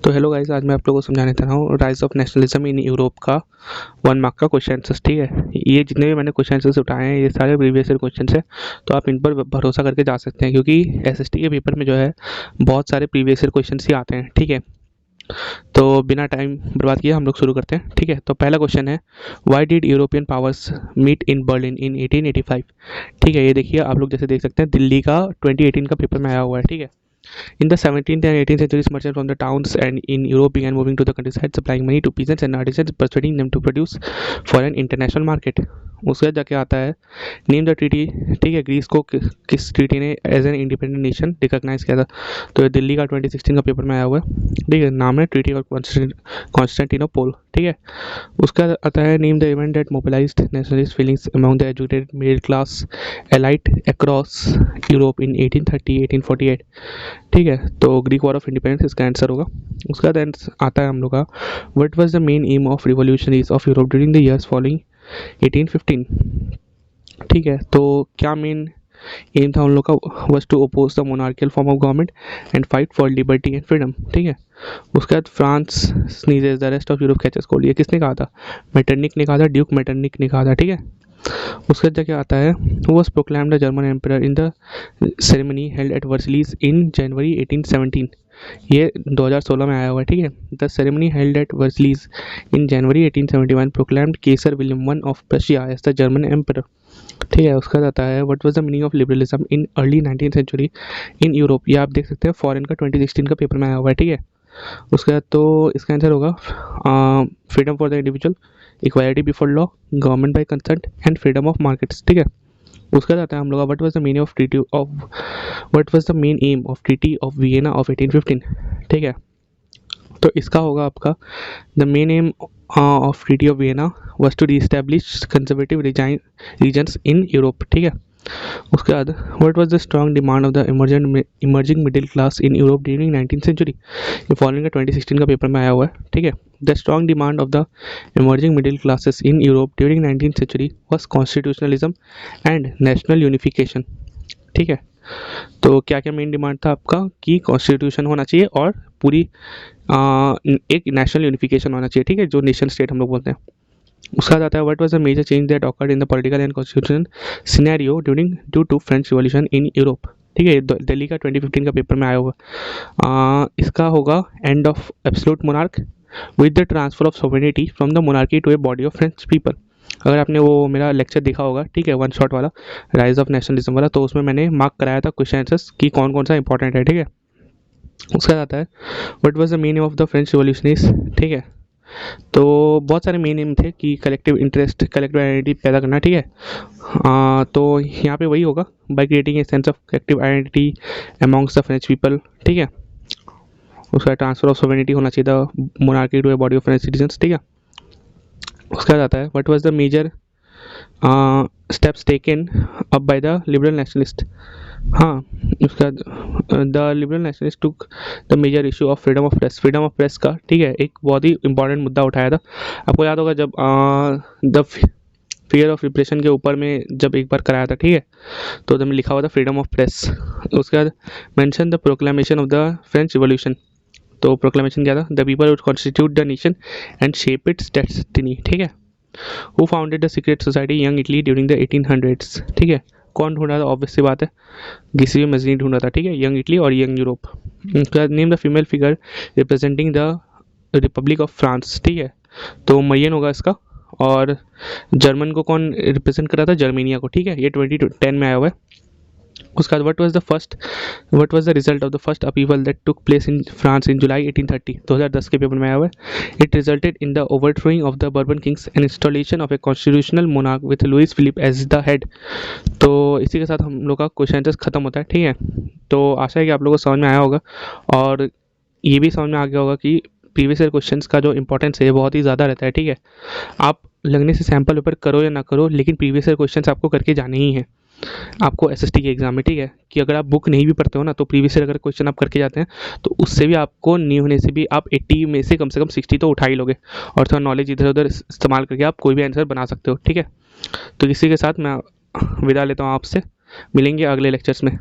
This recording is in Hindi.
तो हेलो गाइस, आज मैं आप लोगों को समझाने जा रहा हूँ rise of nationalism in Europe का 1 मार्क का क्वेश्चन आंसर्स। ठीक है, ये जितने भी मैंने क्वेश्चन आंसर्स उठाए हैं ये सारे प्रीवियस ईयर क्वेश्चन है, तो आप इन पर भरोसा करके जा सकते हैं क्योंकि एसएसटी के पेपर में जो है बहुत सारे प्रीवियस ईयर क्वेश्चन ही आते हैं। ठीक है, तो बिना टाइम बर्बाद किए हम लोग शुरू करते हैं। ठीक है, तो पहला क्वेश्चन है, why did European powers meet in Berlin in 1885। ठीक है, ये देखिए आप लोग जैसे देख सकते हैं दिल्ली का 2018 का पेपर में आया हुआ है। ठीक है, in the 17th and 18th centuries, merchants from the towns and in Europe began moving to the countryside, supplying money to peasants and artisans, persuading them to produce for an international market. उसके बाद जाके आता है नेम द ट्रीटी। ठीक है, ग्रीस को किस ट्रीटी ने as an independent nation recognise किया था। तो ये दिल्ली का 2016 का पेपर में आया हुआ है। ठीक है, नाम है ट्रीटी ऑफ कॉन्स्टेंटिनोपोल। ठीक है, उसका आता है name the event that mobilised nationalist feelings among the educated middle class elite across Europe in 1830 1848। ठीक है, तो ग्रीक वॉर ऑफ इंडिपेंडेंस इसका आंसर होगा। उसका बाद आता है हम लोग का, what was the main aim of revolutionaries of Europe during the years following 1815। ठीक है, तो क्या मेन एम था उन लोग का, was to oppose the monarchical form of government and fight for liberty and freedom. ठीक है, उसके बाद France sneezes the rest of Europe catches cold, ये किसने कहा था, मेटरनिक ने कहा था, ड्यूक मेटरनिक ने कहा था। ठीक है, उसके बाद क्या आता है, was proclaimed the German emperor in the ceremony held at Versailles in January 1817। ये 2016 में आया हुआ है। ठीक है, the ceremony held at Versailles in January 1871 proclaimed Kaiser William one of Prussia as the German emperor. ठीक है, उसका आता है, what was the meaning of liberalism in early 19th century in Europe. ये आप देख सकते हैं फॉरेन का 2016 का पेपर में आया हुआ है। ठीक है, उसके बाद तो इसका आंसर होगा freedom for the individual, equality before law, government by consent and freedom of markets. ठीक है, उसका जाता है हम लोग, what was the meaning of treaty of what was the main aim of treaty of Vienna of 1815। ठीक है, तो इसका होगा आपका, the main aim of treaty of Vienna was to reestablish conservative regimes in Europe. ठीक है, उसके बाद what was the strong demand of the emerging middle class in Europe during 19th century. ये फॉलोइंग का 2016 का पेपर में आया हुआ है। ठीक है, the strong demand of the emerging middle classes in Europe during 19th century was constitutionalism and national unification. ठीक है, तो क्या क्या मेन डिमांड था आपका, कि कॉन्स्टिट्यूशन होना चाहिए और पूरी एक नेशनल यूनिफिकेशन होना चाहिए। ठीक है, जो नेशन स्टेट हम लोग बोलते हैं। उसका आता है, what was the major change that occurred in the political and constitution scenario due to French revolution in Europe. ठीक है, दिल्ली का 2015 का पेपर में आया हुआ। इसका होगा end of absolute monarch with the transfer of sovereignty from the monarchy to a body of French people. अगर आपने वो मेरा लेक्चर देखा होगा, ठीक है, वन शॉट वाला राइज ऑफ नेशनलिज्म वाला, तो उसमें मैंने मार्क कराया था क्वेश्चन आंसर्स कि कौन कौन सा इंपॉर्टेंट है। ठीक है, उसका आता है, what was the meaning of the French revolutionaries. ठीक है, तो बहुत सारे मेन एम थे कि कलेक्टिव इंटरेस्ट, कलेक्टिव आइडेंटिटी पैदा करना। ठीक है, तो यहाँ पे वही होगा, by creating a sense of collective identity amongst the French people. ठीक है, उसका ट्रांसफर ऑफ सोवरेनिटी होना चाहिए था monarchy to a body of French citizens. ठीक है, उसका आता है, what was the major steps taken up by the liberal nationalist. हाँ, उसका the liberal nationalist took the major issue of freedom of press. Freedom of press का, ठीक है, एक बहुत ही इंपॉर्टेंट मुद्दा उठाया था। आपको याद होगा जब द फियर ऑफ रिप्रेशन के ऊपर में जब एक बार कराया था। ठीक है, तो उधर में लिखा हुआ था फ्रीडम ऑफ प्रेस। उसके बाद mention the proclamation of the French revolution. तो प्रोक्लेमेशन क्या था, the people would constitute the nation and shape it's destiny. ठीक है, who founded the secret society young Italy during the 1800s। ठीक है, कौन ढूंढा था, ऑब्वियस सी बात है, किसी भी मजनी ढूंढा था। ठीक है, यंग इटली और young Europe. Name the female figure representing the Republic of France. ठीक है, तो मरियन होगा इसका। और जर्मन को कौन रिप्रेजेंट कर रहा था, जर्मेनिया को। ठीक है, ये 2010 में आया हुआ है। उसका what was the result of the first upheaval that took place in France in July 1830। 2010 के पेपर में आया हुआ है। It resulted in the overthrowing of the Bourbon kings and installation of a constitutional monarch with Louis Philippe as the head. तो इसी के साथ हम लोग का क्वेश्चन आंसर खत्म होता है। ठीक है, तो आशा है कि आप लोगों को समझ में आया होगा और ये भी समझ में आ गया होगा कि प्रीवियस ईयर क्वेश्चंस का जो इंपॉर्टेंस है बहुत ही ज़्यादा रहता है। ठीक है, आप लगने से सैम्पल पेपर करो या ना करो, लेकिन प्रीवियस ईयर क्वेश्चंस आपको करके जाने ही हैं आपको एसएसटी के एग्जाम में। ठीक है, कि अगर आप बुक नहीं भी पढ़ते हो ना, तो प्रीवियस ईयर अगर क्वेश्चन आप करके जाते हैं तो उससे भी आपको नहीं होने से भी आप 80 में से कम 60 तो उठा ही लोगे और थोड़ा नॉलेज इधर उधर इस्तेमाल करके आप कोई भी आंसर बना सकते हो। ठीक है, तो इसी के साथ मैं विदा लेता हूँ आपसे, मिलेंगे अगले लेक्चर्स में।